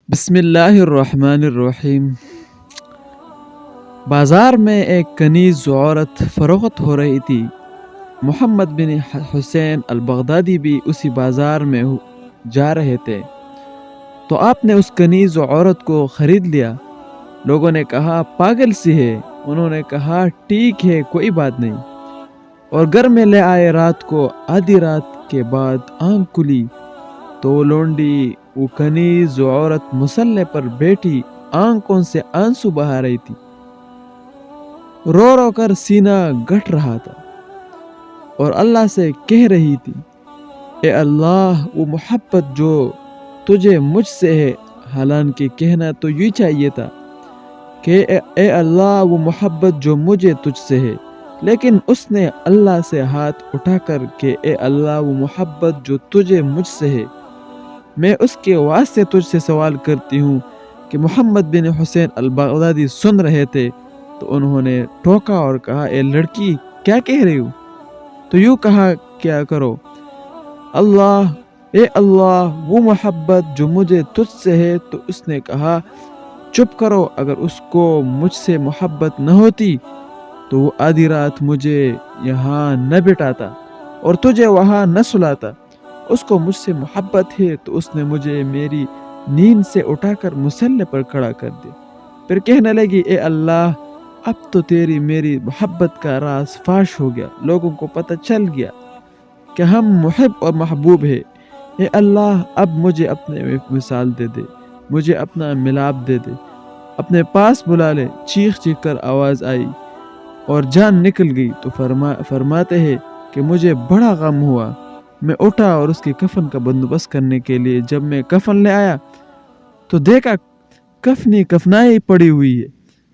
بسم اللہ الرحمن الرحیم۔ بازار میں ایک کنیز عورت فروخت ہو رہی تھی۔ محمد بن حسین البغدادی بھی اسی بازار میں جا رہے تھے تو آپ نے اس کنیز عورت کو خرید لیا۔ لوگوں نے کہا پاگل سی ہے، انہوں نے کہا ٹھیک ہے کوئی بات نہیں، اور گھر میں لے آئے۔ رات کو آدھی رات کے بعد آنکھ کھلی تو وہ لونڈی، وہ کنیز عورت مصلے پر بیٹھی آنکھوں سے آنسو بہا رہی تھی، رو رو کر سینہ گھٹ رہا تھا اور اللہ سے کہہ رہی تھی، اے اللہ وہ محبت جو تجھے مجھ سے ہے۔ حالانکہ کہنا تو یہ چاہیے تھا کہ اے اللہ وہ محبت جو مجھے تجھ سے ہے، لیکن اس نے اللہ سے ہاتھ اٹھا کر کہ اے اللہ وہ محبت جو تجھے مجھ سے ہے، میں اس کے واسطے تجھ سے سوال کرتی ہوں کہ محمد بن حسین البغدادی سن رہے تھے تو انہوں نے ٹوکا اور کہا، اے لڑکی کیا کہہ رہی ہو؟ تو یوں کہا کیا کرو، اللہ اے اللہ وہ محبت جو مجھے تجھ سے ہے۔ تو اس نے کہا چپ کرو، اگر اس کو مجھ سے محبت نہ ہوتی تو وہ آدھی رات مجھے یہاں نہ بٹھاتا اور تجھے وہاں نہ سلاتا۔ اس کو مجھ سے محبت ہے تو اس نے مجھے میری نیند سے اٹھا کر مصلے پر کھڑا کر دیا۔ پھر کہنے لگی، اے اللہ اب تو تیری میری محبت کا راز فاش ہو گیا، لوگوں کو پتہ چل گیا کہ ہم محب اور محبوب ہیں۔ اے اللہ اب مجھے اپنے مثال دے دے، مجھے اپنا ملاپ دے دے، اپنے پاس بلا لے۔ چیخ چیخ کر آواز آئی اور جان نکل گئی تو فرماتے ہیں کہ مجھے بڑا غم ہوا۔ میں اٹھا اور اس کے کفن کا بندوبست کرنے کے لیے جب میں کفن لے آیا تو دیکھا کفنی کفنائی پڑی ہوئی ہے،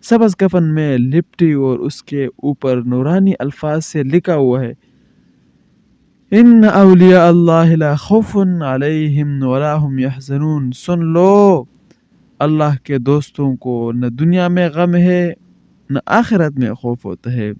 سبز کفن میں لپٹی، اور اس کے اوپر نورانی الفاظ سے لکھا ہوا ہے، ان اولیاء اللہ لا خوف علیہم ولا هم یحزنون۔ سن لو اللہ کے دوستوں کو نہ دنیا میں غم ہے نہ آخرت میں خوف ہوتا ہے۔